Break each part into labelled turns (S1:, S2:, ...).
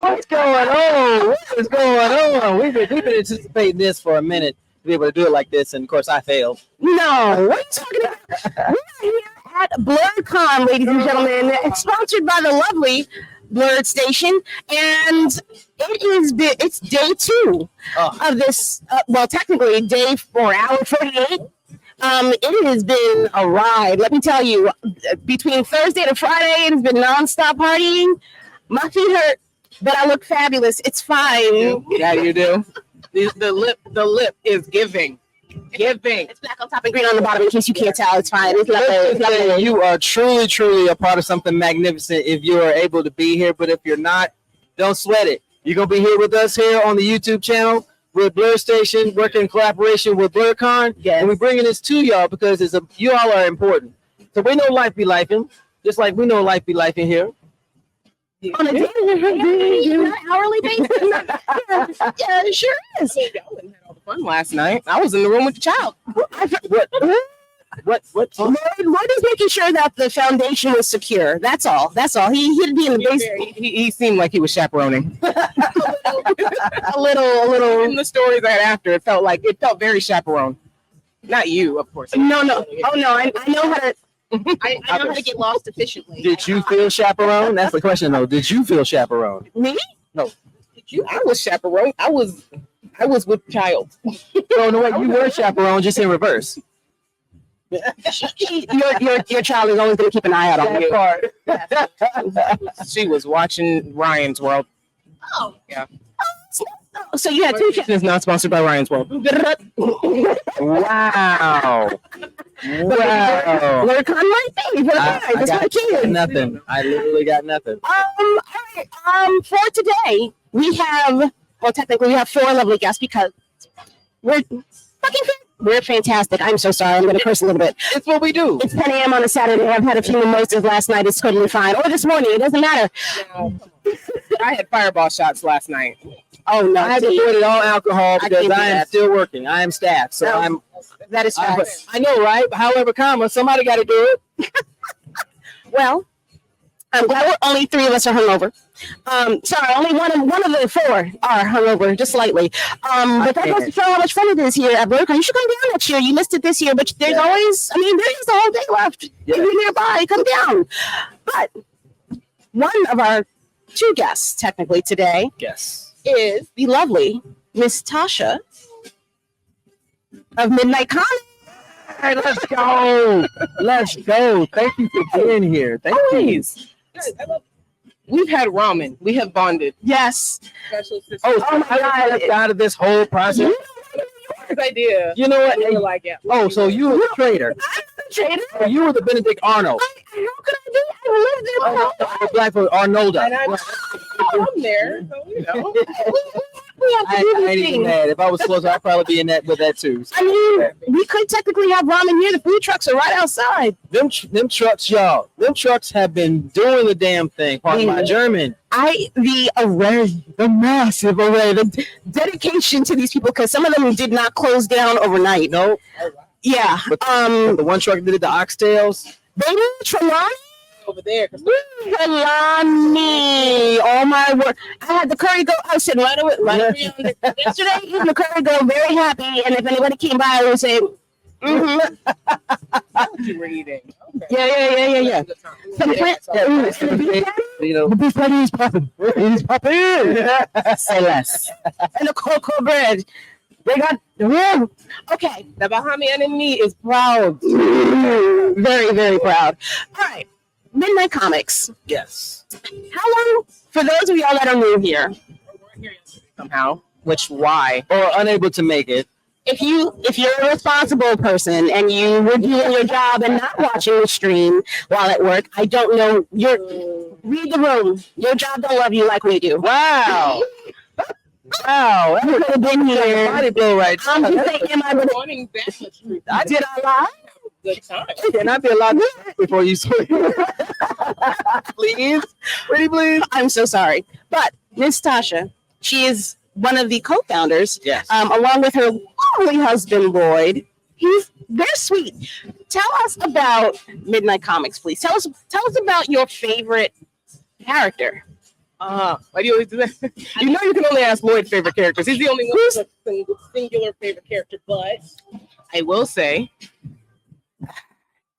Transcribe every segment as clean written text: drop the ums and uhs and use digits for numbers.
S1: What's going on? What is going on? We've been anticipating this for a minute to be able to do it like this, and of course I failed.
S2: No, what are you talking about? We're here at BlerDCon, ladies and gentlemen. It's sponsored by the lovely Blerd Station, and it's day 2 of this. Well, technically day 4, hour 48. It has been a ride. Let me tell you, between Thursday to Friday, it has been nonstop partying. My feet hurt, but I look fabulous. It's fine.
S3: Yeah, you do. The lip is giving.
S2: It's black on top and green on the bottom. In case you can't tell, it's fine. It's lovely.
S1: You are truly a part of something magnificent if you are able to be here. But if you're not, don't sweat it. You're gonna be here with us here on the YouTube channel with Blerd Station, working in collaboration with BlerDCon.
S2: Yes.
S1: And we're bringing this to y'all because you all are important. So we know life be lifing, just like we know life be lifing here.
S2: On a daily, hourly basis. Yeah, it sure is.
S3: Y'all had all the fun last night. I was in the room with the child.
S1: What?
S2: Lloyd is making sure that the foundation was secure. That's all. He'd be in the basement.
S3: He seemed like he was chaperoning.
S2: a little.
S3: In the stories I had after, it felt very chaperone. Not you, of course.
S2: No. Oh no, I know how to. I know how to get lost efficiently.
S1: Did you feel chaperone? That's the question, though. Did you feel chaperone?
S2: Me?
S1: No.
S3: Did you? I was chaperone. I was with child.
S1: No, you were chaperone, just in reverse.
S2: Your child is always going to keep an eye out on you.
S3: She was watching Ryan's World.
S2: Oh.
S3: Yeah.
S2: So you had 2 kids.
S3: It's not sponsored by Ryan's World.
S1: Wow.
S2: BlerDCon might be.
S1: I got nothing. I literally got nothing.
S2: All right. For today, technically we have 4 lovely guests because we're fantastic. I'm so sorry. I'm going to curse a little bit.
S1: It's what we do.
S2: It's 10 a.m. on a Saturday. I've had a few mimosas last night. It's totally fine. Or this morning. It doesn't matter.
S3: No. I had fireball shots last night.
S2: Oh, no.
S1: I had avoided all alcohol because I am still working. I am staff. So
S2: that is facts.
S1: I know, right? However, somebody got to do it.
S2: Well, I'm glad only 3 of us are hungover. Sorry, only one of the 4 are hungover, just slightly. But that goes to show how much fun it is here at BlerDCon. You should come down next year. You missed it this year, but there's always, there's the whole day left. Yeah. If you're nearby, come down. But one of our 2 guests, technically today, is the lovely Miss Tasha of Midnight Comics.
S1: All right, let's go. Let's go. Thank you for being here. Thank you.
S3: We've had ramen. We have bonded.
S2: Yes.
S1: Oh my God! Out of this whole process.
S3: Idea.
S1: You know what?
S3: They were like, yeah.
S1: Oh, so you were the traitor.
S2: I'm the traitor.
S1: So you were the Benedict Arnold.
S2: How could I do? I lived there.
S1: Black for Arnolda.
S3: And I'm there. So, you know.
S1: I ain't even mad. If I was closer, I'd probably be in that with that too.
S2: I mean, we could technically have ramen here. The food trucks are right outside.
S1: Them trucks, y'all. Them trucks have been doing the damn thing. Pardon my German.
S2: The massive array, the dedication to these people, because some of them did not close down overnight.
S1: No.
S2: Yeah.
S1: But the one truck that did the oxtails.
S2: Baby, Trelawney.
S3: Over there.
S2: Trelawney. Oh my word. I had the curry go. I was sitting right over yesterday, eating the curry go, very happy. And if anybody came by, I would say,
S3: You were eating. Okay.
S2: Yeah.
S1: The beef patty is popping. It is popping.
S2: Say less. And the cocoa bread. They got okay.
S3: The Bahamian in me is proud.
S2: Very, very proud. All right. Midnight Comics.
S1: Yes.
S2: How long, for those of y'all that are new here,
S3: somehow, why?
S1: Or unable to make it.
S2: If you're a responsible person and you were doing your job and not watching the stream while at work, I don't know. Read the room. Your job don't love you like we do.
S1: Wow. Wow.
S2: You could have been here.
S1: Body blow right now.
S2: I'm just saying,
S1: I did a lot.
S3: Good time.
S1: Can I be a lot before you swing? Please? Pretty please?
S2: I'm so sorry. But Miss Tasha, she is one of the co-founders,
S1: yes.
S2: Along with her lovely husband, Lloyd. They're sweet. Tell us about Midnight Comics, please. Tell us about your favorite character.
S3: Why do you always do that? You know you can only ask Lloyd's favorite characters. He's the only one who's a singular favorite character, but I will say,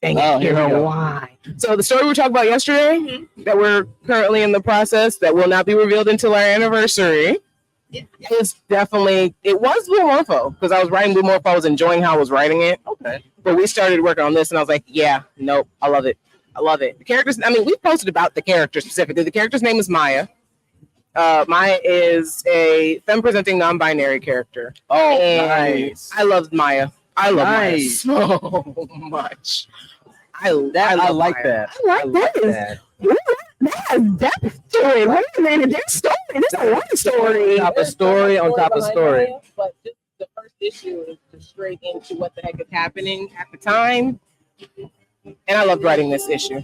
S3: dang it,
S1: here we go.
S3: why? So the story we talked about yesterday, that we're currently in the process, that will not be revealed until our anniversary, is definitely, it was Blue Morpho, because I was writing Blue Morpho, I was enjoying how I was writing it.
S1: Okay.
S3: But we started working on this, and I was like, yeah, nope, I love it. I love it. The characters, I mean, we posted about the character specifically. The character's name is Maya. Maya is a femme-presenting non-binary character.
S1: Oh,
S3: And
S1: nice.
S3: I love Maya. I love
S1: Nice.
S3: Maya so much. I
S1: like
S3: love Maya.
S1: that.
S2: I like that. That has depth to it. Wait a minute, there's story. There's a lot of story.
S1: Top of story on top of
S3: behind
S1: story.
S3: Maya, but just the first issue is just straight into what the heck is happening at the time. And I loved writing this issue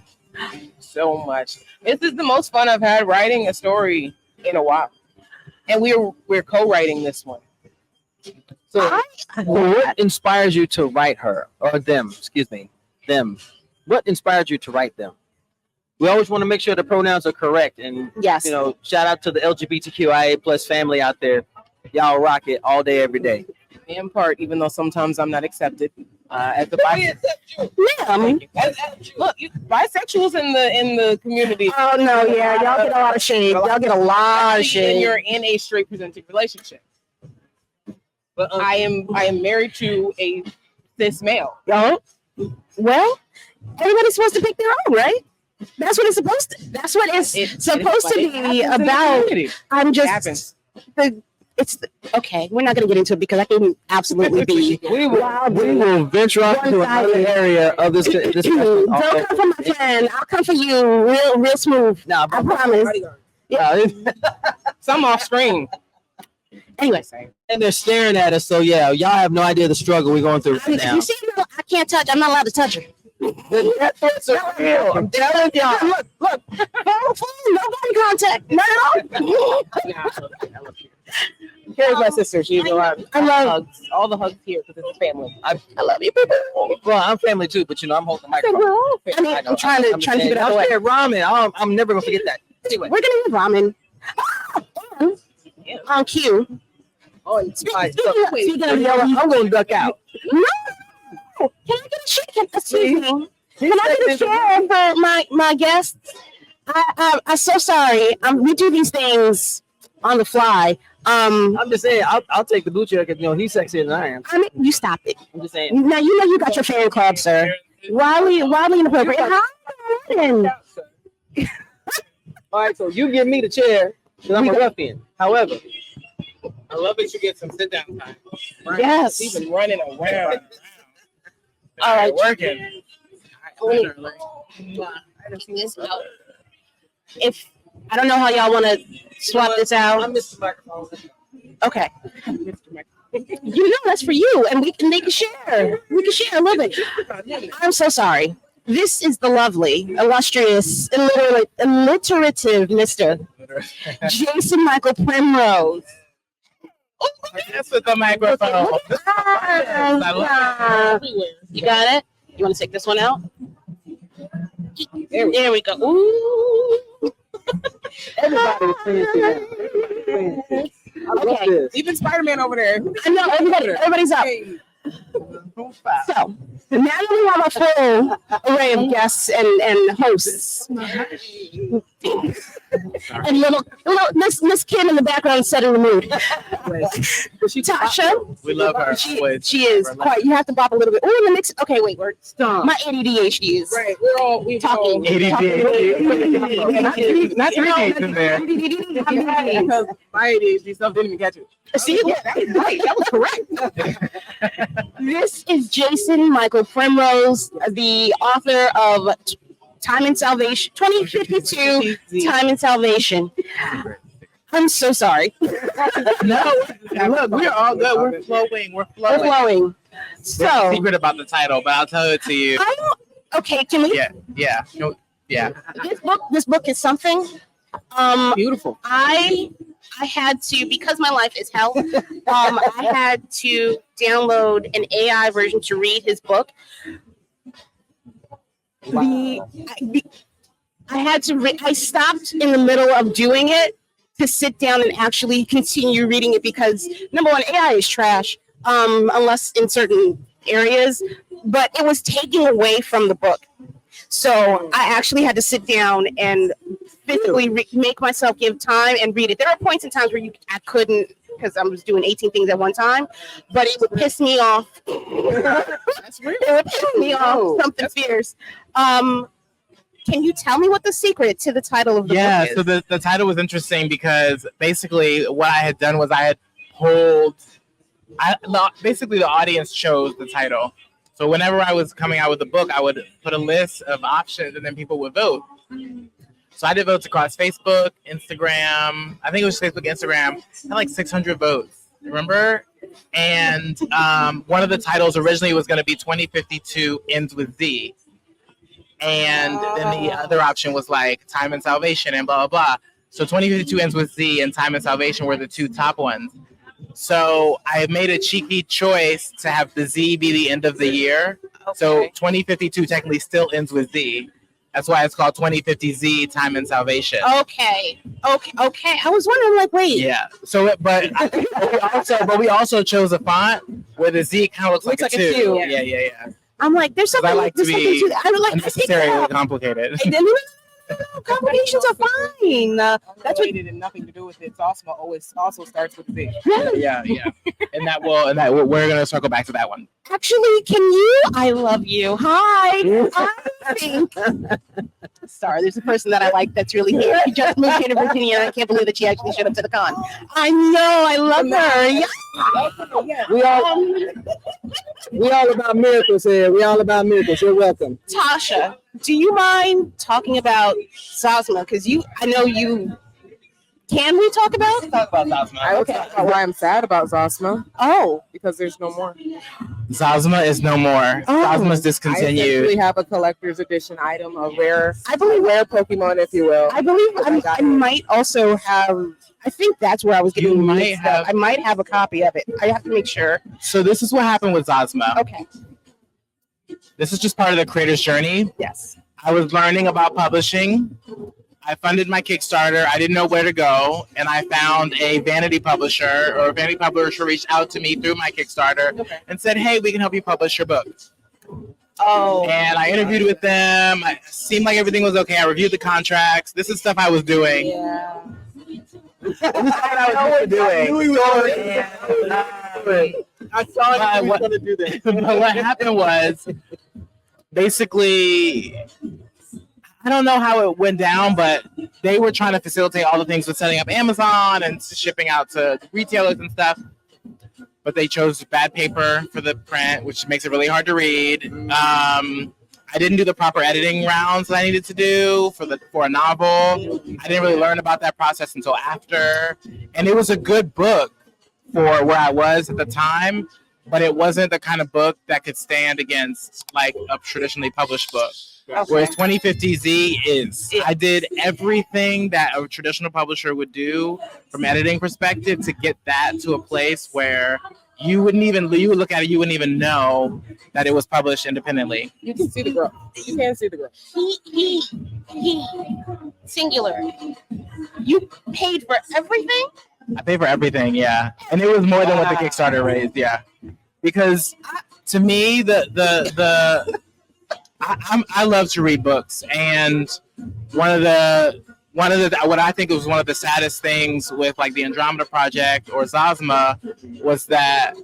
S3: so much. This is the most fun I've had writing a story in a while. And we're co-writing this one.
S1: So, what inspires you to write her or them? Excuse me, them. What inspired you to write them? We always want to make sure the pronouns are correct, and
S2: Yes.
S1: you know, shout out to the LGBTQIA plus family out there. Y'all rock it all day, every day.
S3: In part, even though sometimes I'm not accepted as a
S2: Yeah, I mean,
S3: look, bisexuals in the community.
S2: oh no, yeah, y'all get a lot of shade. Y'all get a lot of
S3: Especially when
S2: shade.
S3: you're in a straight presenting relationship. But I am married to a cis male.
S2: Yo, well, everybody's supposed to pick their own, right? That's what it's supposed to. That's what it's supposed to be about. I'm
S3: It
S2: just
S3: happens.
S2: okay. We're not gonna get into it because I can absolutely be.
S1: We will venture off to another area of this discussion.
S2: Don't come for my friend. I'll come for you, real smooth.
S1: Nah,
S2: I promise.
S3: Some off screen.
S2: Anyway,
S1: and they're staring at us. So yeah, y'all have no idea the struggle we're going through right now.
S2: you see, I can't touch. I'm not allowed to touch her.
S1: I'm telling y'all.
S2: Look, no body contact, not at all.
S3: Here's my sister. She's a lot.
S2: I love-
S3: hugs. All the hugs here because it's a family.
S2: I love you, baby.
S1: Well, I'm family too, but you know, I'm holding the microphone.
S2: I mean, I'm trying to keep it out of the way.
S1: Ramen. I'm never gonna forget that. Anyway,
S2: We're gonna eat ramen. On cue.
S1: all right,
S2: Speaking of yellow,
S1: I'm gonna duck out.
S2: no. Can I get a share? Excuse me. Can I get a share for my guests? I'm so sorry. We do these things on the fly.
S1: I'm just saying, I'll take the blue chair because you know he's sexier than I am.
S2: I mean, you stop it.
S1: I'm just saying.
S2: Now you know you got your fan club, sir. Wildly inappropriate. Hi, Martin.
S1: All right, so you give me the chair because I'm a ruffian. However,
S3: I love that you get some sit down time.
S2: Yes.
S3: He's been running around.
S2: All right.
S3: Working.
S2: If I don't know how y'all want to swap this
S1: I
S2: out.
S1: missed the microphone.
S2: Okay. You know that's for you, and they can share. We can share a little bit. I'm so sorry. This is the lovely, illustrious, alliterative Mr. Jason Michael Primrose.
S3: That's with the microphone.
S2: You got it? You want to take this one out? There we go. Ooh.
S1: Everybody was saying that. I love
S2: Okay.
S1: this.
S3: Even Spider-Man over there.
S2: I know everybody's up. So now that we have a full array of guests and hosts, and little Miss Kim in the background setting the mood. Tasha,
S3: We love her.
S2: she is quite. You have to bop a little bit. Oh, the mix. Okay, wait, we're my ADHD is
S3: Right. We
S2: talking.
S3: Not 3Ds in there. Because my ADHD stuff didn't even catch it.
S2: See, yeah, that was right. That was correct. This is Jason Michael Primrose, the author of Time and Salvation, 2052, Time and Salvation. I'm so sorry.
S3: No, look, we're all good. We're flowing. We're
S2: We're
S3: flowing.
S2: flowing. So,
S4: secret about the title, but I'll tell it to you.
S2: I don't, okay, can we?
S4: Yeah.
S2: This book is something.
S3: Beautiful.
S2: I had to, because my life is hell, I had to download an AI version to read his book. I had to. I stopped in the middle of doing it to sit down and actually continue reading it because number one, AI is trash, unless in certain areas, but it was taking away from the book. So I actually had to sit down and physically make myself give time and read it. There are points in times where I couldn't because I was doing 18 things at one time, but it would piss me off.
S3: That's real.
S2: It would piss me off. Something fierce. Can you tell me what the secret to the title of the book is?
S4: So the title was interesting because basically what I had done was I had pulled, basically the audience chose the title. So whenever I was coming out with the book, I would put a list of options and then people would vote. So I did votes across Facebook, Instagram. I think it was Facebook, Instagram. I had like 600 votes, remember? And one of the titles originally was going to be 2052 Ends with Z. And then the other option was like Time and Salvation and blah, blah, blah. So 2052 Ends with Z and Time and Salvation were the two top ones. So I made a cheeky choice to have the Z be the end of the year. Okay. So 2052 technically still ends with Z. That's why it's called 2050 Z Time and Salvation.
S2: Okay. I was wondering, like, wait.
S4: Yeah. So, but we also chose a font where the Z kind of looks like a two. Yeah.
S2: I'm like, there's something.
S4: I like to be
S2: unnecessarily
S4: complicated.
S2: No, combinations are fine.
S3: That's what it had nothing to do with it. Zosma always also starts with Z.
S4: Yeah. and that we're gonna circle back to that one.
S2: Actually, can you? I love you. Hi. I think. Sorry, there's a person that I like that's really here. She just moved here to Virginia, and I can't believe that she actually showed up to the con. I know. I love her. Yeah.
S1: We all about miracles here. We all about miracles. You're welcome.
S2: Tasha, do you mind talking about Zosma? Because I know you. Can we talk about?
S4: Talk about Zosma.
S3: I will talk about why I'm sad about Zosma.
S2: Oh,
S3: because there's no more.
S4: Zosma is no more. Zosma's discontinued.
S3: I actually have a collector's edition item, a rare Pokemon, if you will.
S2: I believe I might also have. I think that's where I was getting mixed up. I might have a copy of it. I have to make sure.
S4: So this is what happened with Zosma.
S2: Okay.
S4: This is just part of the creator's journey.
S2: Yes.
S4: I was learning about publishing. I funded my Kickstarter. I didn't know where to go, and I found a vanity publisher, or a vanity publisher reached out to me through my Kickstarter and said, "Hey, we can help you publish your book."
S2: Oh.
S4: And I interviewed with them. It seemed like everything was okay. I reviewed the contracts. This is stuff I was doing.
S3: Yeah.
S4: This is what I was doing.
S1: I saw you were going to do that.
S4: But what happened was, basically, I don't know how it went down, but they were trying to facilitate all the things with setting up Amazon and shipping out to retailers and stuff. But they chose bad paper for the print, which makes it really hard to read. I didn't do the proper editing rounds that I needed to do for a novel. I didn't really learn about that process until after. And it was a good book for where I was at the time, but it wasn't the kind of book that could stand against like a traditionally published book. Okay. Whereas 2050 Z is. I did everything that a traditional publisher would do from editing perspective to get that to a place where you would look at it, you wouldn't even know that it was published independently.
S3: You can see the growth. You can see the growth.
S2: He, singular. You paid for everything?
S4: I paid for everything, yeah. And it was more than what the Kickstarter raised, yeah. Because to me, I love to read books, and one of the what I think was one of the saddest things with like the Andromeda Project or Zosma was that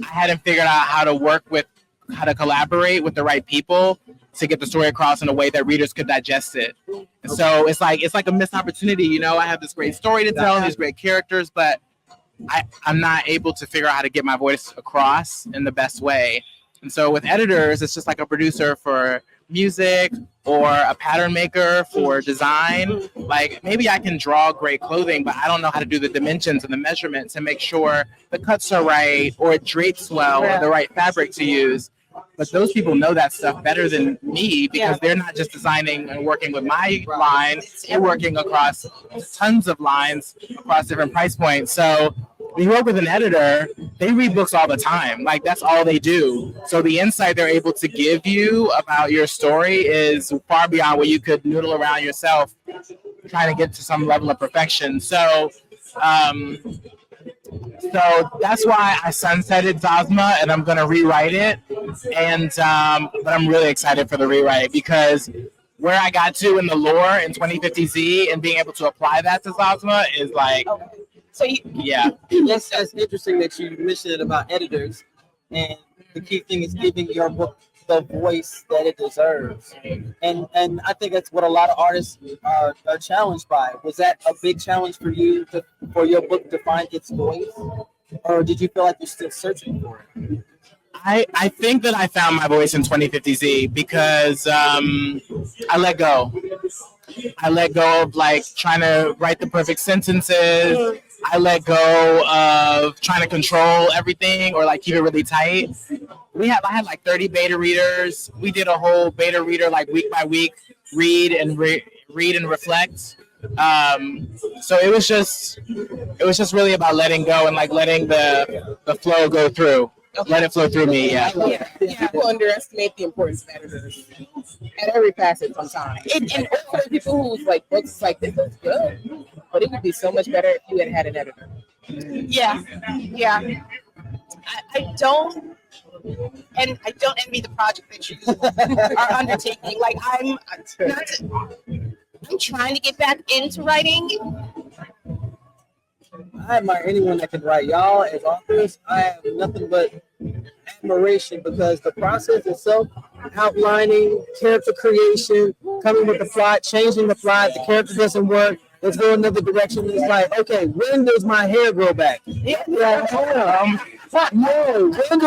S4: I hadn't figured out how to collaborate with the right people to get the story across in a way that readers could digest it. And so it's like a missed opportunity, you know. I have this great story to tell and these great characters, but I'm not able to figure out how to get my voice across in the best way. And so with editors, it's just like a producer for music or a pattern maker for design. Like maybe I can draw great clothing, but I don't know how to do the dimensions and the measurements and make sure the cuts are right or it drapes well or the right fabric to use. But those people know that stuff better than me because they're not just designing and working with my line, they're working across tons of lines across different price points. So when you work with an editor, they read books all the time. Like that's all they do. So the insight they're able to give you about your story is far beyond what you could noodle around yourself trying to get to some level of perfection. So that's why I sunsetted Zosma, and I'm gonna rewrite it. And but I'm really excited for the rewrite because where I got to in the lore in 2050Z and being able to apply that to Zosma is like,
S2: So
S4: yeah.
S1: That's interesting that you mentioned it about editors, and the key thing is giving your book the voice that it deserves. And I think that's what a lot of artists are challenged by. Was that a big challenge for you for your book to find its voice, or did you feel like you're still searching for it?
S4: I think that I found my voice in 2050Z because I let go. I let go of like trying to write the perfect sentences. I let go of trying to control everything or like keep it really tight. I had like 30 beta readers. We did a whole beta reader like week by week, read and reflect. So it was just really about letting go and like letting the flow go through. Let it flow through me, yeah.
S3: People underestimate the importance of editors at every facet sometimes. And also people who's like books like this is good, but it would be so much better if you had an editor.
S2: Yeah. I don't envy the project that you are undertaking. Like I'm trying to get back into writing.
S1: I admire anyone that can write. Y'all, as authors, I have nothing but admiration because the process itself, outlining, character creation, coming with the plot, changing the plot, the character doesn't work, let's go another direction. It's like, okay, when does my hair grow back? When do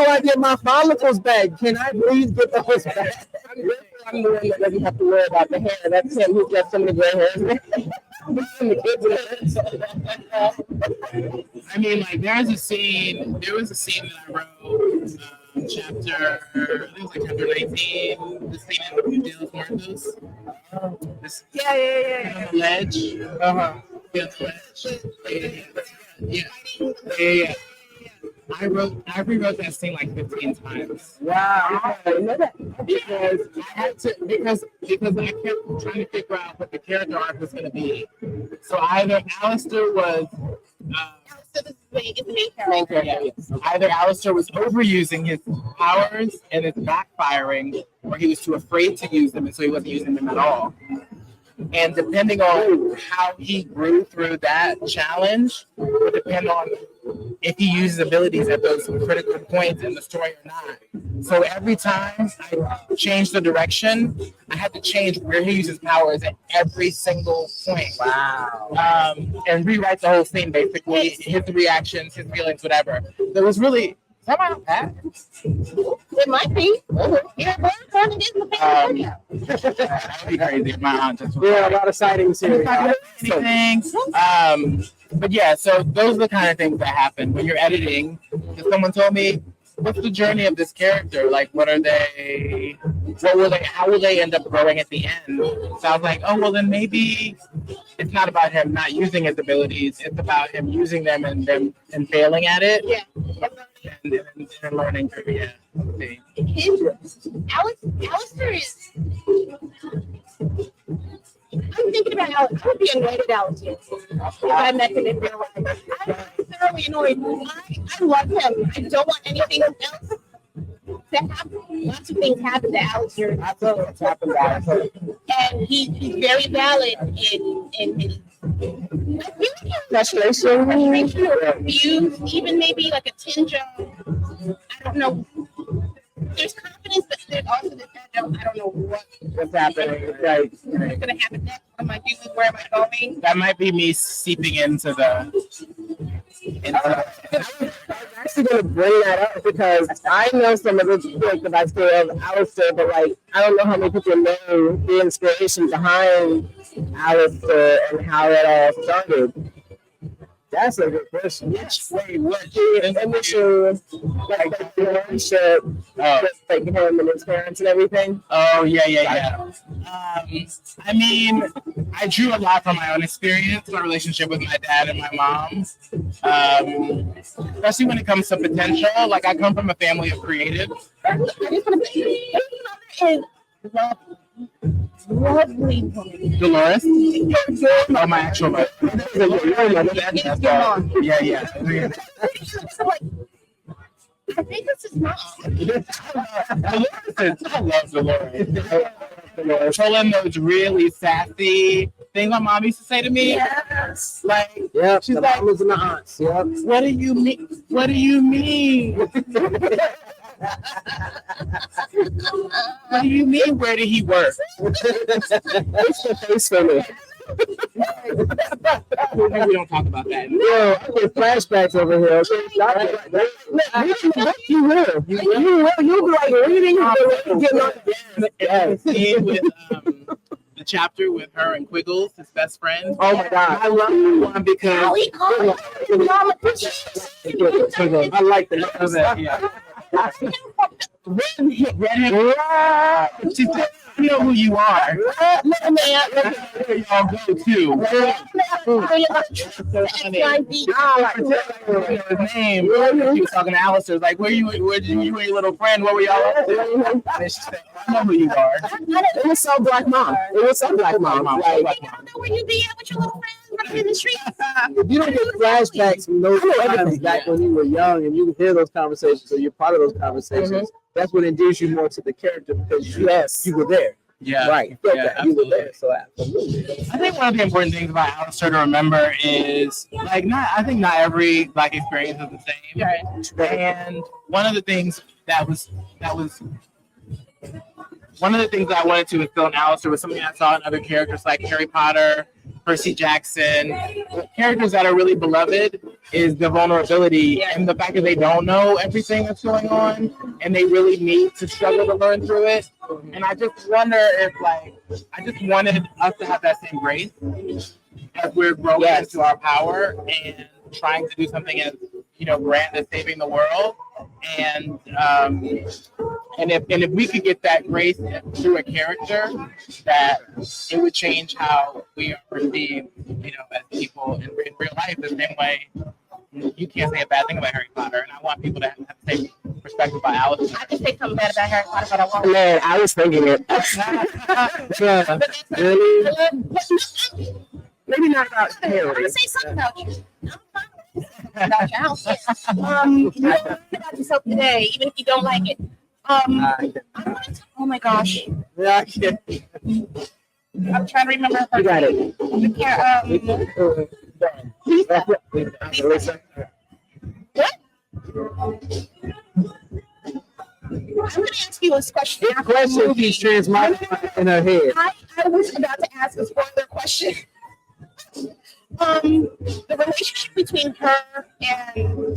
S1: I get my follicles back? Can I please get those back?
S3: I'm the one that doesn't have to worry about the hair. That's him who's got so many gray hairs.
S4: I mean, like there was a scene that I wrote, chapter, I think it was like chapter 19, the scene in De los Muertos.
S2: Yeah.
S4: On the ledge. On the ledge. Yeah. I rewrote that scene like 15 times.
S1: Wow.
S4: Because I kept trying to figure out what the character arc was going to be. So either Alistair was either Alistair was overusing his powers and it's backfiring, or he was too afraid to use them, and so he wasn't using them at all. And depending on how he grew through that challenge would depend on if he uses abilities at those critical points in the story or not. So every time I changed the direction, I had to change where he uses powers at every single point.
S1: Wow.
S4: And rewrite the whole scene, basically, his reactions, his feelings, whatever. There was really... Is that my iPad?
S2: It might be. Yeah, BlerDCon it is the
S4: That would be crazy if my aunt just...
S1: Yeah, a lot of sightings here.
S4: But yeah, so those are the kind of things that happen when you're editing. If someone told me, what's the journey of this character? Like, how will they end up growing at the end? So I was like, oh, well, then maybe it's not about him not using his abilities. It's about him using them and failing at it.
S2: Yeah.
S4: And learning through, yeah.
S2: Alistair is... I'm thinking about Alistair. I would be annoyed at Alistair if I met him in real life. I'm thoroughly annoyed. I love him. I don't want anything else to happen. Lots of things happen to Alistair.
S1: I feel what's happened to Alistair.
S2: And he's very valid in his
S1: Frustration
S2: or abuse, even maybe like a tinge of, I don't know. There's confidence, but there's also this I don't know what's happening.
S1: Right.
S2: What's going to happen next? What am I doing? Where am I going?
S4: That might be me seeping into the...
S1: I was actually going to bring that up because I know some of the books that I still of Alistair, but like I don't know how many people know the inspiration behind Alistair and how it all started. That's a good question.
S3: Which way would
S1: Initial, like the said, taking him and his parents and everything.
S4: Oh yeah. I mean, I drew a lot from my own experience, my relationship with my dad and my mom. Especially when it comes to potential. Like I come from a family of creatives.
S2: Lovely woman.
S4: Dolores? Oh, my actual mother. Yeah.
S2: I think this is not.
S4: I love Dolores. Trolling those really sassy things my mom used to say to me.
S2: Yes.
S4: Like,
S1: Yeah,
S4: she's
S1: the
S4: like,
S1: mamas and the aunts. Yep.
S4: what do you mean? What do you mean? What do you mean? Where did he work?
S1: What's the face for me?
S4: Maybe we don't talk about that.
S1: Yo, I get flashbacks over here. You'll be like reading, getting on.
S4: Scene with the chapter with her and Quiggles, his best friend.
S1: Oh my God, I love that one because I like that.
S4: Yeah. She said, I know who you are. Where y'all go to. His name. She was talking to Alistair. Like, where you and your little friend? What were y'all up to? And she said, I know who you are.
S1: It was so Black Mom. Like,
S2: I don't know where you be at with your little friends running in the streets.
S1: if you don't get flashbacks from those times back when you were young and you hear those conversations or you're part of those conversations, that's what endears you more to the character because you were there.
S4: Yeah.
S1: Right. You felt that. You were there. So absolutely.
S4: I think one of the important things about Alistair to remember is like I think not every like experience is the same. Right. And one of the things that was one of the things I wanted to instill in Alistair was something I saw in other characters like Harry Potter, Percy Jackson, characters that are really beloved is the vulnerability and the fact that they don't know everything that's going on and they really need to struggle to learn through it. And I just wonder if I just wanted us to have that same grace as we're growing into our power and trying to do something as grand as saving the world. And if we could get that grace through a character, that it would change how we are perceived, as people in real life. The same way you can't say a bad thing about Harry Potter, and I want people to have the same perspective about Alice.
S2: I can say something bad about Harry Potter, but I won't.
S1: Man, I was thinking it. Really? Maybe not about Harry.
S2: I'm gonna say something about you. About your house. You know about yourself today, even if you don't like it. Oh my gosh.
S1: Yeah, I can't.
S2: I'm trying to remember her.
S1: You got it.
S2: Lisa. What? I'm going to ask you a question.
S1: This question keeps transmitting in her head.
S2: I was about to ask a spoiler question. The relationship between her and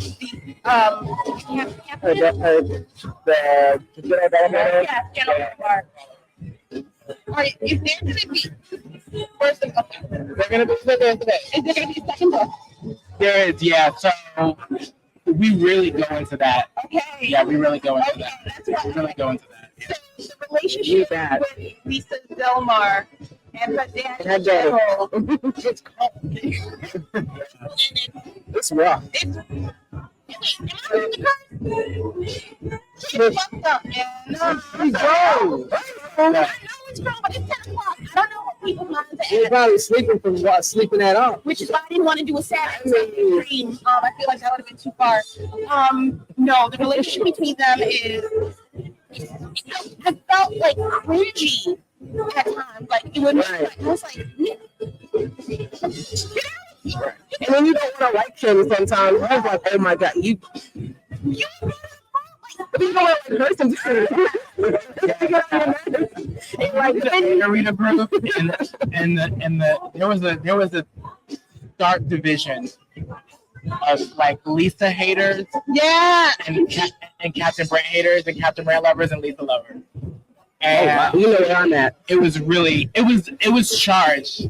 S2: General Bar. Is there going to be? Where's the book?
S4: They're gonna be today.
S2: Is there going to be a second book?
S4: There is, yeah. So we really go into that.
S2: Okay.
S4: Yeah, we really go into
S2: Okay,
S4: that.
S2: that's
S4: We really go into that. Yeah.
S2: So the relationship with Lisa Delmar and her dad General, it's complicated.
S1: It's rough.
S2: Am I on the card? It's fucked up, man.
S1: He's grown.
S2: I know it's grown, but it's 10 o'clock. I don't know what people's minds are
S1: He's
S2: at.
S1: probably sleeping from sleeping that off.
S2: Which is why I didn't want to do a Saturday dream. I feel like that would have been too far. No, the relationship between them is. I felt like cringy at times. Like it would. Like, I was like, get out.
S1: And then you don't want to like him sometimes. I was like, oh my God, you don't want to hurt him.
S4: Arena group and there was a dark division of like Lisa haters, and Captain Brant haters, and Captain Brant lovers, and Lisa lovers. And
S1: you know where I'm at.
S4: it was charged.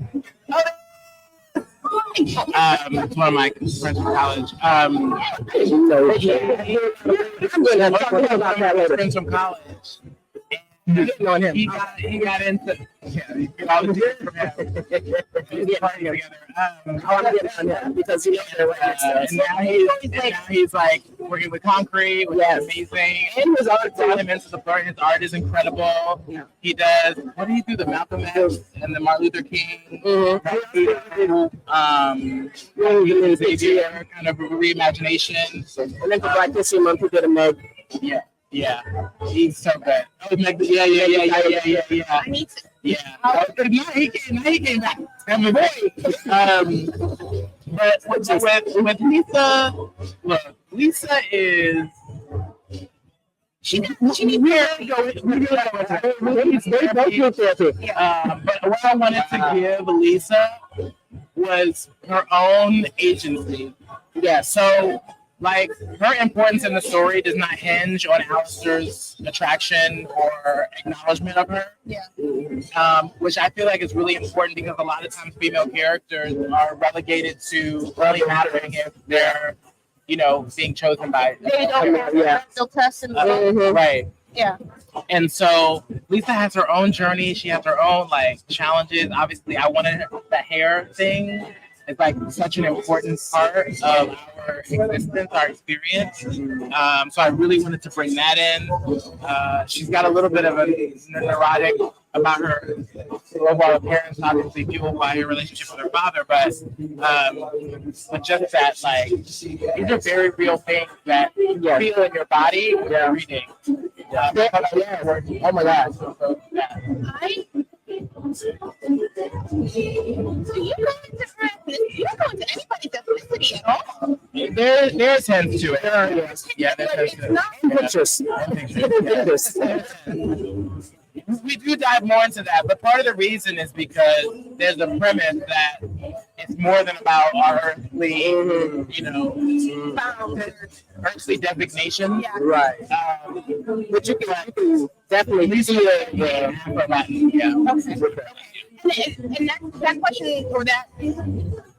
S4: It's one of my friends from college.
S2: I'm going to talk about that later.
S4: Friends from college.
S2: On him.
S4: He got into all the different from him. Together.
S2: I want to get on him because he knows their way.
S4: And now he's like working with concrete, which is amazing.
S2: And his art
S4: brought him into the Blur. His art is incredible. Yeah. He does. What did he do? The Malcolm X and the Martin Luther King. Xavier kind of reimagination.
S2: And then for Black History Month, he did a Meg.
S4: Yeah, he's so good. Oh, Meg, yeah.
S3: I need to.
S4: Yeah. Now he came back. But with Lisa, look, Lisa is. She needs therapy. But what I wanted to give Lisa was her own agency. Yeah. So. Like, her importance in the story does not hinge on Alistair's attraction or acknowledgement of her. Yeah. Which I feel like is really important because a lot of times female characters are relegated to only mattering if they're, being chosen by.
S3: They don't have mental tests and
S4: right.
S3: Yeah.
S4: And so Lisa has her own journey. She has her own challenges. Obviously, I wanted the hair thing. It's such an important part of our existence, our experience. So I really wanted to bring that in. She's got a little bit of a neurotic about her overall appearance, obviously fueled by her relationship with her father, but just that, these are very real things that you feel in your body when you're reading. Oh my God.
S3: Do you go into anybody's ethnicity at all?
S4: There's hints to it. There's hints to it. We do dive more into that, but part of the reason is because there's a premise that it's more than about our earthly, earthly designation.
S2: Yeah. Right. But you can definitely see it.
S3: Yeah. Okay. And that question or that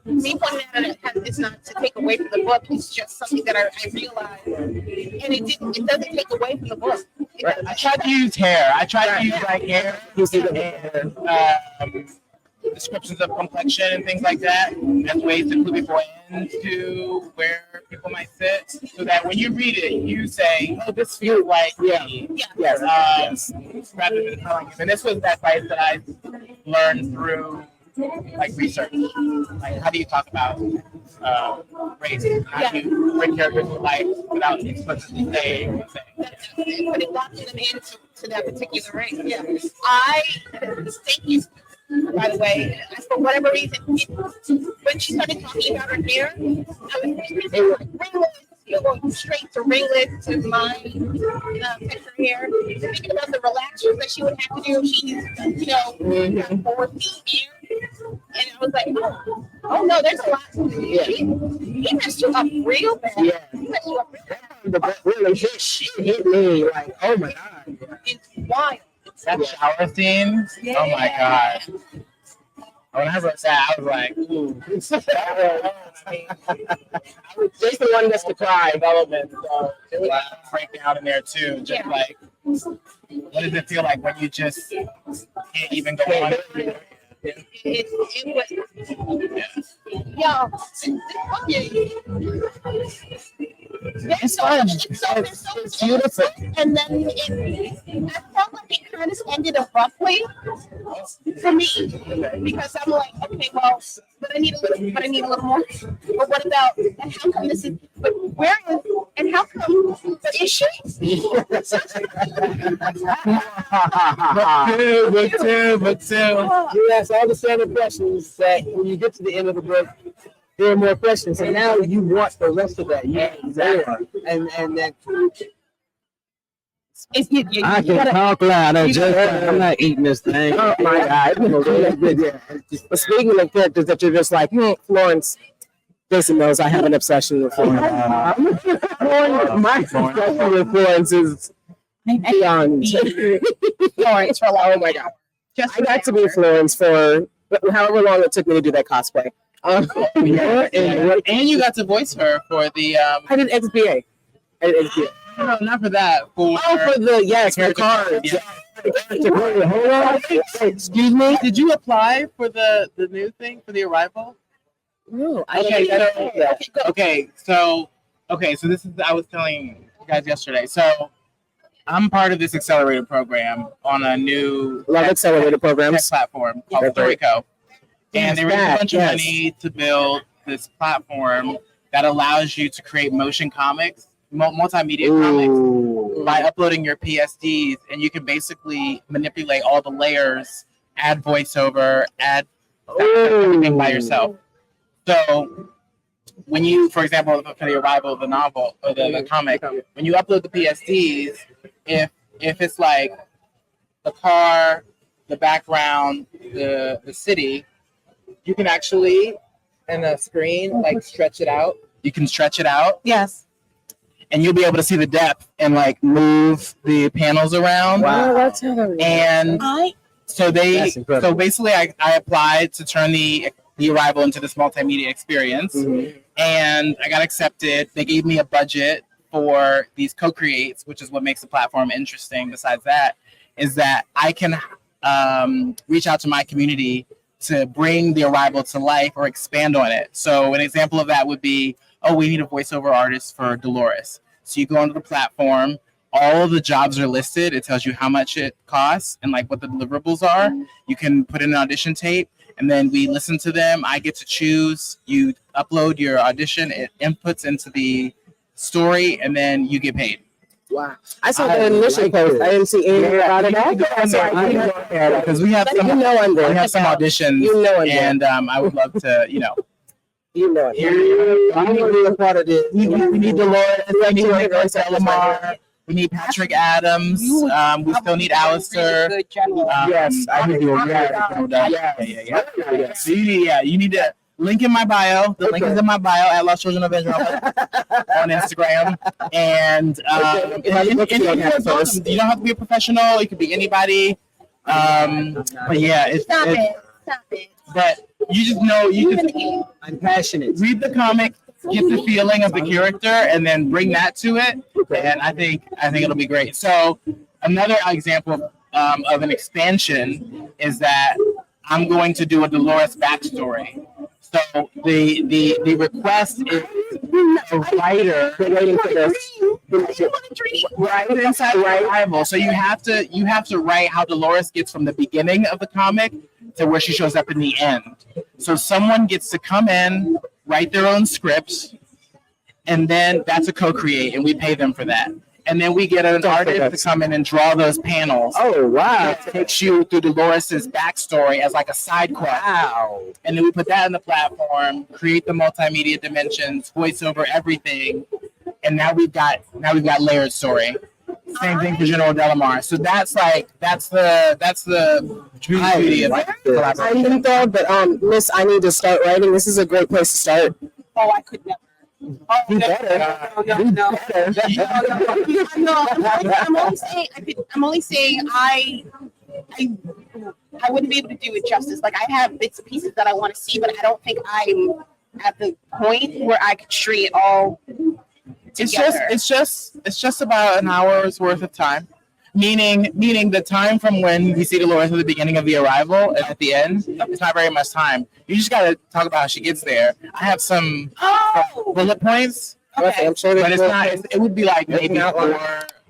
S3: me pointing out it's not to take away from the book. It's just something that I realized, and it doesn't take away from the book.
S4: I tried to use hair. I tried to use hair. Descriptions of complexion and things like that as ways to clue people into where people might sit, so that when you read it, you say, "Oh, this feels like me." Yes. Rather than telling you. And this was advice that I learned through research. How do you talk about race? How do you bring characters to life without explicitly saying anything?
S3: But it locks them into that particular race. Yeah. I thank you. By the way, for whatever reason, when she started talking about her hair, I was ringless. You're going straight to ringless to my picture hair. Thinking about the relaxers that she would have to do. She's, 4 feet hair. And I was like, oh no, there's a lot. He messed you up real bad. Yeah. He messed you up real bad.
S2: Really, shit hit me like, oh my God.
S3: It's wild.
S4: That shower scene, oh my God. When I wrote that, I was like, ooh.
S2: Just the one that's the cry
S4: development. So it was a breakdown in there too. Just what does it feel like when you just can't even go on?
S3: It's fun. It's beautiful. And then I felt like it kind of ended abruptly for me because I'm like, okay, well, but I need a little more. But what about? And how come this is? But where is? And how come? But is she?
S4: Book two.
S1: You ask all the standard questions that when you get to the end of the book, there are more questions, and now you want the rest of that. And then I can talk loud. I'm not eating this thing.
S2: Oh my God! But speaking of characters that you're just like, Florence. Jason knows I have an obsession with Florence. My obsession with Florence is beyond
S3: Florence for
S2: oh my God! I got to be Florence for however long it took me to do that cosplay.
S4: And you got to voice her for the
S1: I did XBA. I did XBA.
S4: no, not for that. For
S1: For the cards.
S4: Yeah.
S1: Hold on. Excuse me.
S4: Did you apply for the new thing for the arrival?
S1: No,
S4: Okay, so this is I was telling you guys yesterday. So I'm part of this accelerator program on a new
S1: accelerator
S4: tech
S1: programs.
S4: platform called Storyco. And there was a bunch of money to build this platform that allows you to create motion comics, multimedia comics by uploading your PSDs, and you can basically manipulate all the layers, add voiceover, add everything by yourself. So when you, for example, for the arrival of the novel or the comic, when you upload the PSDs, if it's like the car, the background, the city, you can actually in a screen like stretch it out. You can stretch it out.
S2: Yes.
S4: And you'll be able to see the depth and like move the panels around.
S1: Wow, that's how that works.
S4: And so basically I applied to turn the arrival into this multimedia experience, and I got accepted. They gave me a budget for these co-creates, which is what makes the platform interesting. Besides that, is that I can reach out to my community to bring the arrival to life or expand on it. So an example of that would be, we need a voiceover artist for Dolores. So you go onto the platform, all of the jobs are listed. It tells you how much it costs and like what the deliverables are. You can put in an audition tape, and then we listen to them. I get to choose. You upload your audition, it inputs into the story, and then you get paid.
S1: Wow. I saw the initial post. I didn't see anything about it.
S4: Because we have some auditions, and I would love to,
S1: You need to be a part of this.
S4: We need Dolores. We need Lamar. We need Patrick Adams. We still need Alistair.
S1: Yes, I need you.
S4: Yeah. So you need to link in my bio. The link is in my bio at Lost Children of Israel on Instagram. And you don't have to be a professional. You could be anybody. But yeah,
S2: Stop it.
S4: But you just know
S1: I'm passionate.
S4: Read the comic, get the feeling of the character, and then bring that to it. And I think it'll be great. So another example of an expansion is that I'm going to do a Dolores backstory. So the request is a writer waiting for this. Right inside the Arrival. So you have to write how Dolores gets from the beginning of the comic to where she shows up in the end. So someone gets to come in, write their own scripts, and then that's a co-create, and we pay them for that. And then we get an artist to come in and draw those panels.
S1: Oh, wow.
S4: It takes you through Dolores's backstory as like a side quest.
S1: Wow.
S4: And then we put that in the platform, create the multimedia dimensions, voice over everything. And now we've got layered story. Same thing for General Delamar. So that's the beauty of collaboration.
S1: But Miss, I need to start writing. This is a great place to start.
S2: Oh, I could never.
S1: You better.
S2: I'm only saying I wouldn't be able to do it justice. Like I have bits and pieces that I want to see, but I don't think I'm at the point where I could string it all together.
S4: It's just about an hour's worth of time. Meaning the time from when we see Dolores at the beginning of the arrival and at the end, it's not very much time. You just got to talk about how she gets there. I have some bullet points,
S1: Okay. I'm sure
S4: but it's not. It would be like maybe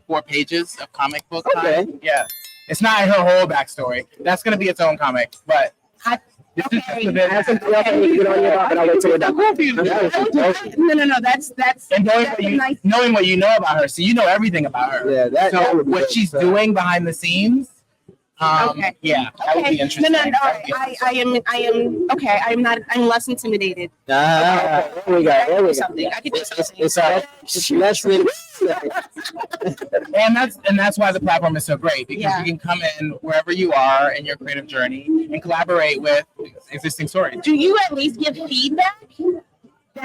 S4: four pages of comic book time. Yeah, it's not her whole backstory. That's going to be its own comic, but.
S2: No, that's
S4: knowing what you know about her, so you know everything about her.
S1: Yeah,
S4: so what she's doing behind the scenes. That would be interesting.
S2: No. I am okay. I'm less intimidated.
S1: There we go.
S2: Something. I could do something.
S1: It's less really.
S4: And that's why the platform is so great, because you can come in wherever you are in your creative journey and collaborate with existing stories.
S2: Do you at least give feedback?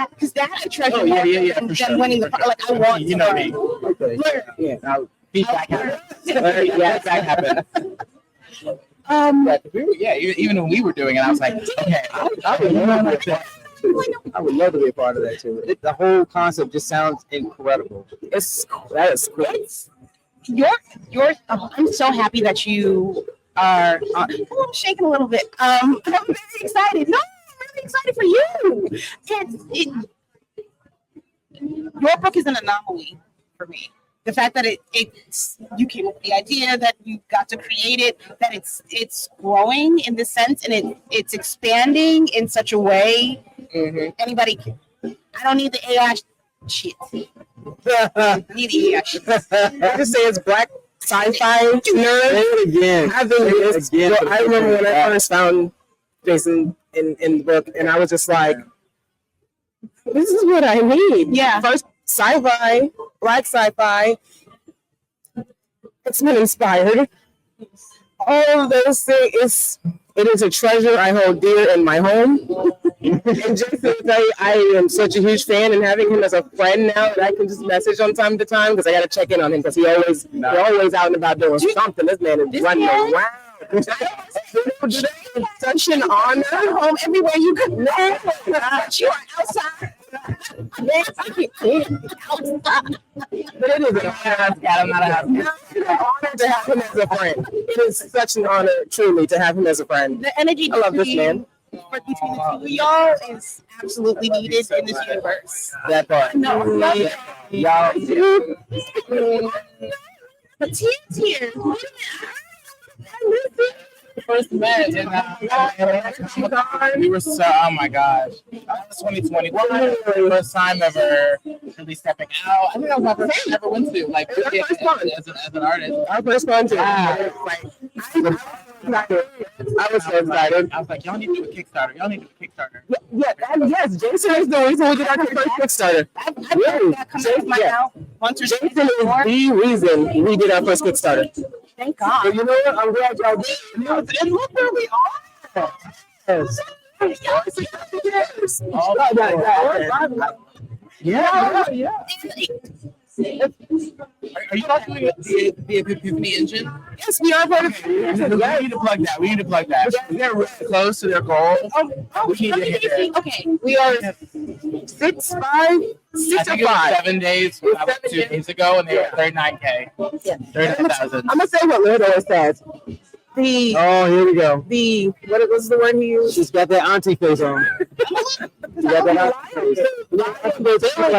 S2: Because that I treasure more than
S4: sure,
S2: winning the like I want.
S4: You know me.
S1: Okay.
S4: Feedback happens. Feedback happens. Even when we were doing it, I was like, okay,
S1: I would love to be a part of that too. I would love to be a part of that too. The whole concept just sounds incredible.
S2: I'm so happy that you are. I'm shaking a little bit. I'm very excited. No, I'm really excited for you. Your book is an anomaly for me. The fact that it's you came up with the idea, that you got to create it, that it's growing in this sense, and it's expanding in such a way. Anybody can. I don't need the AI shit. Need the AI shit.
S3: I just say it's black sci-fi nerd.
S1: Again.
S3: I remember when I first found Jason in the book, and I was just like, this is what I need.
S2: Yeah.
S3: First sci-fi, black sci-fi. It's been inspired. All of those things. It is a treasure I hold dear in my home. And Jason will tell you, I am such a huge fan, and having him as a friend now that I can just message on time to time, because I got to check in on him because we're always out and about doing something. This man is running around. Such an honor.
S2: Home everywhere you could. You are outside.
S3: But it is an honor to have him as a friend. It is such an honor, truly, to have him as a friend.
S2: The energy
S3: I love this man.
S2: Between the two of y'all is absolutely needed in this universe.
S1: That part.
S2: No,
S1: Y'all.
S2: but Tia's here.
S4: first met in we were so, oh my gosh, that was 2021. First time ever really stepping out. I think that was my first time I ever went to, like, as an artist.
S3: Our first fun too.
S4: I
S3: was so excited.
S4: I was like, y'all need to do a Kickstarter.
S3: Yes, Jason is the reason we did our first Kickstarter. Jason is the reason we did our first Kickstarter.
S2: Thank God.
S3: So you know what? I'm glad y'all did. And look where we are. Yes. Yeah.
S4: Are you not doing the Epiphany engine?
S3: Yes, we are part of
S4: We need to plug that. They're really close to their goal. We need to hit it.
S2: Okay.
S3: We are 6 or 5.
S4: I think it was 7 days. I went 2 days ago, and they were 39K.
S3: Yeah.
S4: 39,000.
S3: I'm gonna say what Lord always says.
S1: Here we go.
S3: What was the word he used?
S1: She's got that auntie face on. She got that auntie face. Like,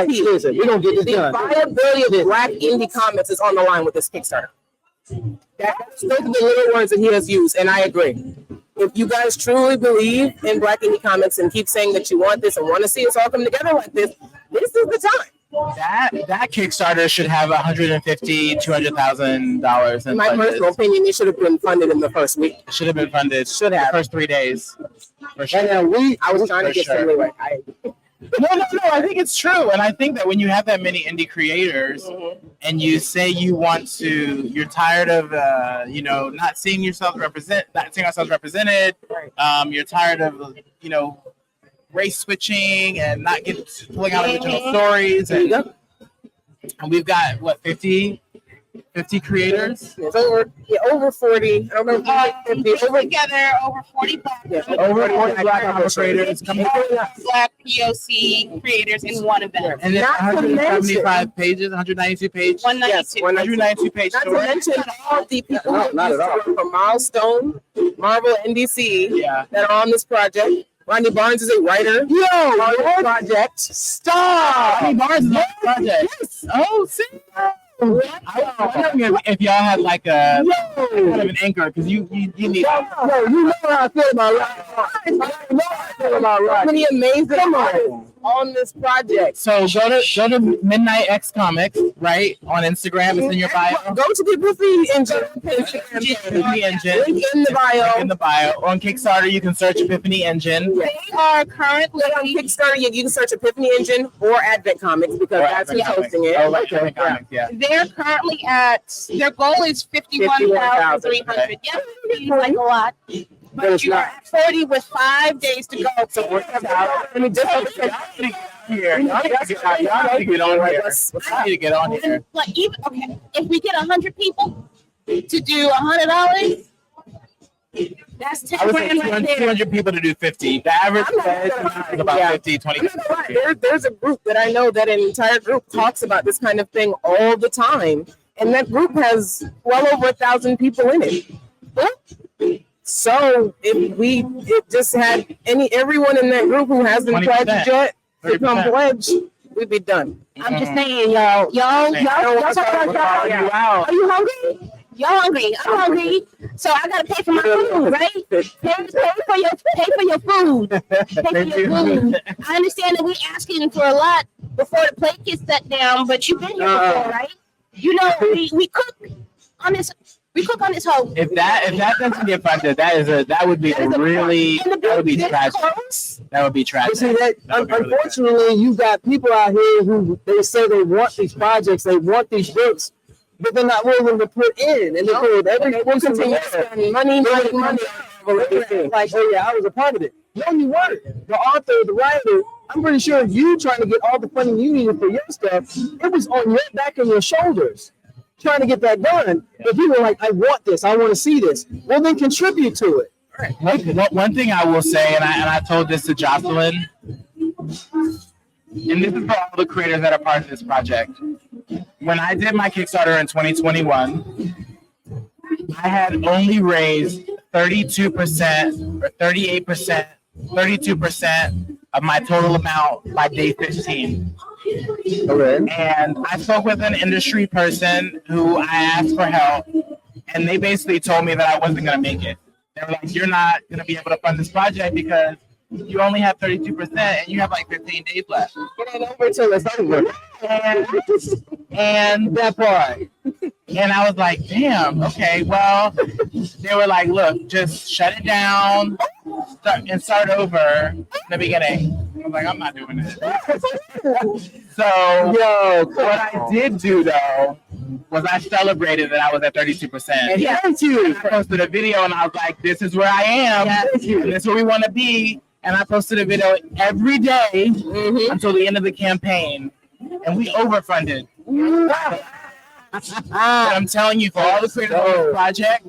S1: listen, we're gonna get this done.
S3: The viability of Black indie comics is on the line with this Kickstarter. Those are the little words that he has used, and I agree. If you guys truly believe in Black indie comics and keep saying that you want this and want to see us all come together like this, this is the time.
S4: That Kickstarter should have $150,000, $200,000
S3: in my personal opinion. It should have been funded in the first week.
S4: It should have been funded.
S3: Should have.
S4: The first 3 days. For sure.
S3: And I was trying to get some leeway.
S4: No. I think it's true, and I think that when you have that many indie creators, and you say you're tired of, not seeing ourselves represented. Right. You're tired of, race switching and not pulling out original stories, and we've got 50 creators.
S3: It's over 40. I don't remember.
S2: Together over 40 Black.
S4: Over 40 Black creators.
S2: Black POC creators in one event.
S4: And then 175 pages, 192 pages.
S2: 192.
S4: Yes, 192 pages.
S3: Not to mention all the people from Milestone, Marvel, and DC that are on this project. Ronnie Barnes is a writer. On this project. Stop!
S4: Ronnie Barnes is on the project.
S3: Yes.
S4: Oh, see? I was wondering if y'all had like a kind of an anchor, because you need.
S3: You know how I feel about Ronnie. Many amazing artists on this project.
S4: So go to Midnight X Comics, right, on Instagram. It's in your bio.
S3: Go to the Epiphany Engine. Link in the bio.
S4: In the bio. On Kickstarter, you can search Epiphany Engine.
S2: They are currently
S3: on Kickstarter. You can search Epiphany Engine or Advent Comics, because that's who's hosting it.
S4: Advent Comics, yeah.
S2: They're currently their goal is 51,300. Yeah, seems like a lot. But you are at 40 with 5 days to go. So we're
S4: y'all need to get on here.
S2: Like, if we get 100 people to do $100, That's 10
S4: I would say
S2: grand right
S4: 200,
S2: there.
S4: 200 people to do 50. The average
S3: I'm not
S4: is
S3: gonna lie.
S4: about
S3: Yeah.
S4: 50, 20.
S3: I'm not gonna lie, there's a group that I know that an entire group talks about this kind of thing all the time, and that group has well over 1,000 people in it. So if we just had everyone in that group who hasn't
S4: 20%,
S3: pledged yet to come
S4: 30%.
S3: pledge, we'd be done.
S2: I'm just saying, y'all talk about y'all.
S4: You out.
S2: Are you hungry? Y'all hungry? I'm hungry. So I gotta pay for my food, right? Pay for your food. Pay for your food. I understand that we asking for a lot before the plate gets set down, but you've been here before, right? You know, we cook on this. We cook on this whole.
S4: If that doesn't get funded, that would be really tragic. That would be
S1: You
S4: tragic.
S1: see that?
S4: That would be really
S1: Unfortunately, you got people out here who they say they want these projects, they want these books, but they're not willing to put in, and they put every person
S3: Continue to spend money.
S1: like, oh yeah, I was a part of it. No, you weren't. The author, the writer. I'm pretty sure you trying to get all the funding you needed for your stuff. It was on your back and your shoulders trying to get that done. But people were like, I want this. I want to see this. Well, then contribute to it.
S4: One thing I will say, and I told this to Jocelyn, and this is for all the creators that are part of this project. When I did my Kickstarter in 2021, I had only raised 32% or 38%, 32% of my total amount by day 15.
S1: Okay.
S4: And I spoke with an industry person who I asked for help, and they basically told me that I wasn't going to make it. They were like, you're not going to be able to fund this project because you only have 32% and you have like 15 days left.
S3: It ain't over till it's over.
S4: And that part. And I was like, damn, okay, well, they were like, look, just shut it down and start over in the beginning. I was like, I'm not doing it. So what I did do though was I celebrated that I was at 32%. And
S3: Yes.
S4: I posted a video and I was like, this is where I am.
S2: Yes.
S4: And this is where we want to be. And I posted a video every day until the end of the campaign. And we overfunded. But I'm telling you, for all the creators of this project,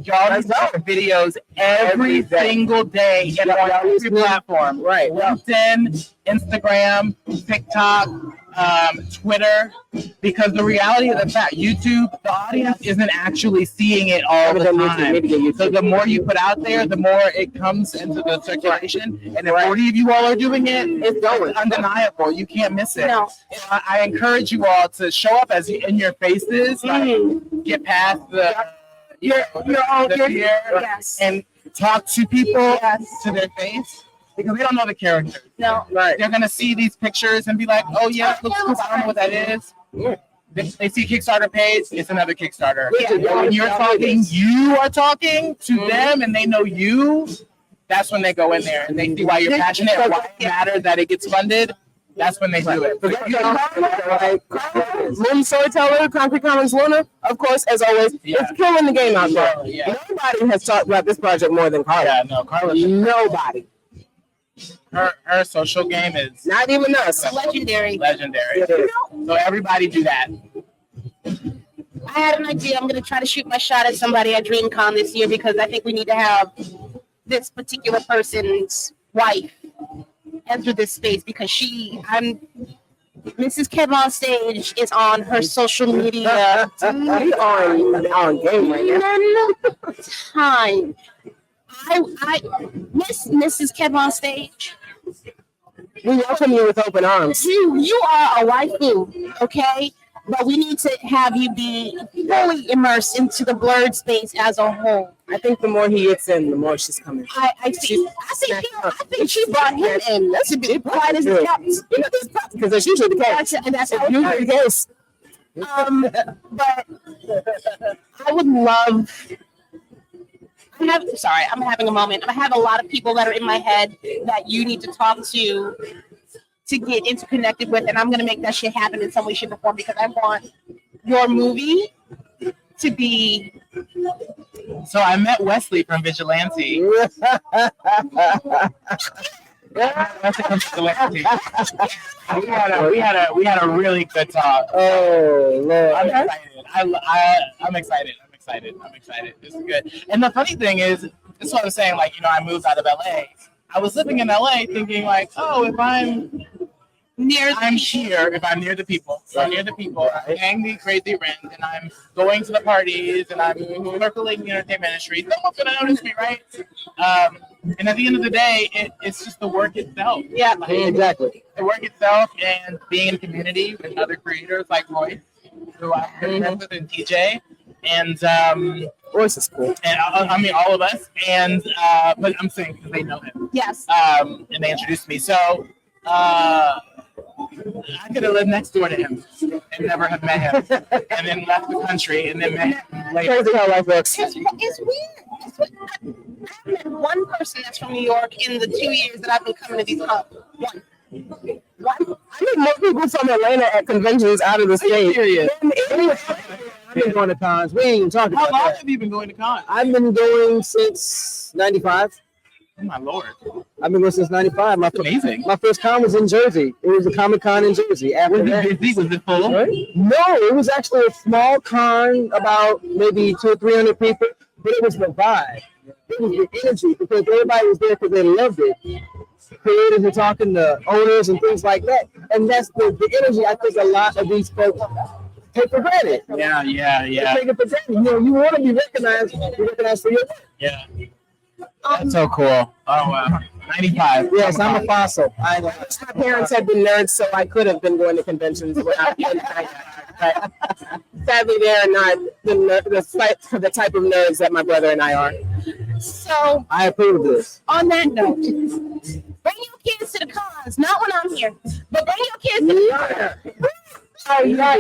S4: y'all need to make videos every single day and on every platform.
S3: Right.
S4: LinkedIn, Instagram, TikTok, Twitter, because the reality of the fact, YouTube, the audience isn't actually seeing it all the time. So the more you put out there, the more it comes into the circulation. And if 40 of you all are doing it, it's undeniable. You can't miss it.
S2: No.
S4: I encourage you all to show up as in your faces, like, get past the your own fear,
S2: Yes.
S4: and talk to people to their face. Because they don't know the characters.
S2: No.
S3: Right.
S4: They're gonna see these pictures and be like, "Oh yeah, looks cool. I don't know what that is." They see Kickstarter page, it's another Kickstarter.
S2: Yeah.
S4: When you're talking, you are talking to them, and they know you. That's when they go in there and they see why you're passionate, why it matters that it gets funded. That's when they do it.
S3: Moon Storyteller, Concrete Commons Luna, of course, as always,
S4: Yeah.
S3: it's killing the game out there.
S4: Yeah.
S3: Nobody has talked about this project more than Carla.
S4: Yeah, no, Carla.
S3: Nobody.
S4: Her social game is
S3: Not even us.
S2: Legendary.
S4: legendary.
S3: It is.
S4: So everybody do that.
S2: I had an idea. I'm going to try to shoot my shot at somebody at DreamCon this year because I think we need to have this particular person's wife enter this space because Mrs. Kev on stage is on her social media
S3: We on game right now.
S2: time. I miss Mrs. Kev on stage.
S3: We welcome you with open arms.
S2: You are a waifu, okay? But we need to have you be fully immersed into the blurred space as a whole.
S3: I think the more he gets in, the more she's coming.
S2: I think she brought him in. That should be quiet as it kept.
S3: Because that's usually the case.
S2: That's
S3: It's usually the case.
S2: But I would love. I'm having a moment. I have a lot of people that are in my head that you need to talk to get interconnected with, and I'm gonna make that shit happen in some way, shape, or form because I want your movie to be.
S4: So I met Wesley from Vigilante. We had a really good talk.
S1: Oh Lord.
S4: I'm excited. I'm excited. I'm excited. This is good. And the funny thing is, That's what I'm saying. Like, I moved out of LA. I was living in LA thinking like, oh, if I'm here, if I'm near the people, I'm paying the crazy rent, and I'm going to the parties, and I'm circling the entertainment industry, someone's gonna notice me, right? And at the end of the day, it's just the work itself.
S3: Yeah,
S1: Exactly.
S4: The work itself, and being in community with other creators like Roy, who I've been friends with, and TJ, and
S3: Royce is cool.
S4: and I mean all of us, and but I'm saying because they know him.
S2: Yes.
S4: And they introduced me. So I could have lived next door to him and never have met him, and then left the country and then met him later.
S1: Crazy how life works.
S2: It's weird. I haven't met one person that's from New York in the 2 years that I've been coming to these clubs. One.
S3: I meet more people from Atlanta at conventions out of the state.
S4: Serious.
S1: I've been going to cons. We ain't even talking
S4: How
S1: about
S4: long
S1: that.
S4: have you been going to cons?
S1: I've been going since '95.
S4: Oh my lord,
S1: I've been going since '95.
S4: that's amazing.
S1: My first con was in Jersey. It was a Comic-Con in Jersey. After
S4: Was
S1: that,
S4: it busy? Was it full?
S1: no, it was actually a small con, about maybe 200 or 300 people, but it was the vibe. It was the energy because everybody was there because they loved it. Creators were talking to owners and things like that, and that's the energy I think a lot of these folks take for granted.
S4: Yeah.
S1: They take it for granted. You want to be recognized for your work.
S4: Yeah. That's so cool. Oh wow. 95.
S1: Yes, I'm a fossil.
S3: My parents had been nerds, so I could have been going to conventions without being but sadly, they're not the type of nerds that my brother and I are.
S2: So,
S1: I approve of this.
S2: on that note, bring your kids to the cons. Not when I'm here, but bring your kids to the cons.
S1: Oh, yeah,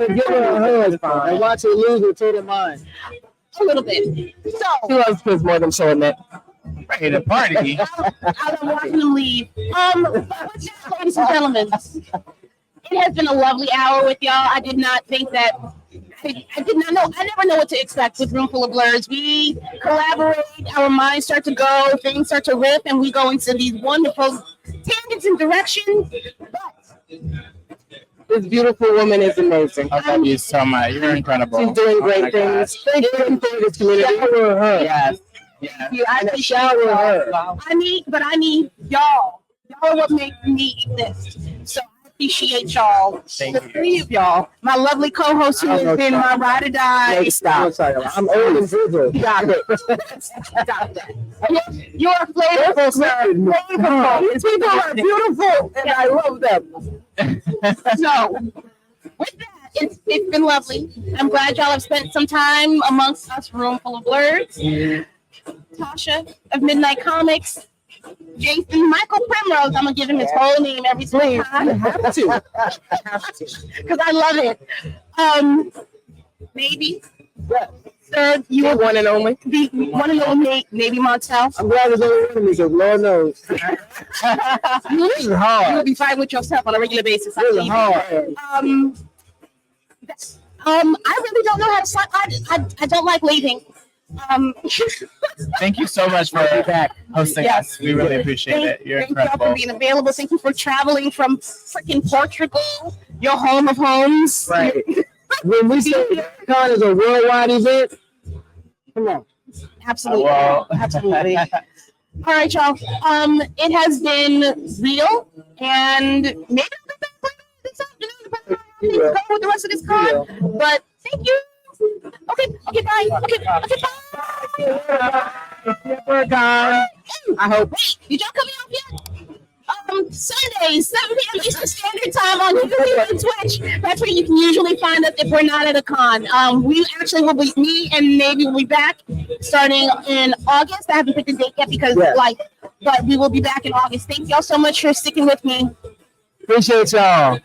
S1: give her a hug and watch her lose her total mind.
S2: A little bit.
S3: She
S2: So,
S3: loves kids more than showing that.
S4: Ready to party.
S2: I'm watching them leave. But with that, ladies and gentlemen, it has been a lovely hour with y'all. I did not think that. I did not know. I never know what to expect with Room Full of Blerds. We collaborate, our minds start to go, things start to riff, and we go into these wonderful tangents and directions. But
S3: This beautiful woman is amazing.
S4: I love you so much. You're incredible.
S3: She's doing
S4: Oh my
S3: great things. Thank you for this community.
S1: Shower her.
S4: Yes. Yes.
S2: I
S1: And
S2: appreciate
S1: shower her.
S2: y'all. I need y'all. Y'all are what make me exist. So I appreciate y'all.
S4: Thank
S2: The
S4: you.
S2: three of y'all. My lovely co-host who has been my ride or die.
S3: Hey, stop.
S1: I'm old and drizzled.
S3: Stop it.
S2: Stop that. You're flavorful, sir. Flavorful.
S3: These people are beautiful, and I love them.
S2: So, with that, it's been lovely. I'm glad y'all have spent some time amongst us, Room Full of Blerds. Tasha of Midnight Comics, Jason, Michael Primrose. I'm gonna give him his whole name every single time
S3: Have to.
S2: because I love it. Maybe, sir, you
S3: The
S2: were
S3: one and only.
S2: the one and only Navy Montel.
S1: I'm glad there's only one of me because Lord knows.
S2: You
S1: This is hard.
S2: will be fighting with yourself on a regular basis. I
S1: This is
S2: believe.
S1: hard.
S2: I really don't know how to slide. I don't like leaving.
S4: Thank you so much for hosting
S2: Yes.
S4: us. We really appreciate it. You're
S2: Thank y'all for
S4: incredible.
S2: being available. Thank you for traveling from freaking Portugal, your home of homes.
S1: Right. When we say con is a worldwide event, come on.
S2: Absolutely.
S4: Well,
S2: Absolutely. All right, y'all. It has been real, and maybe I'll be back later this afternoon depending on how things go with the rest of this con. But thank you. Okay, bye. Okay, bye.
S3: I hope.
S2: Wait, did y'all come off yet? Sundays, 7 p.m. Eastern Standard Time on YouTube and Twitch. That's where you can usually find us if we're not at a con. We actually will be, me and Navy will be back starting in August. I haven't picked a date yet because but we will be back in August. Thank y'all so much for sticking with me.
S1: Appreciate y'all.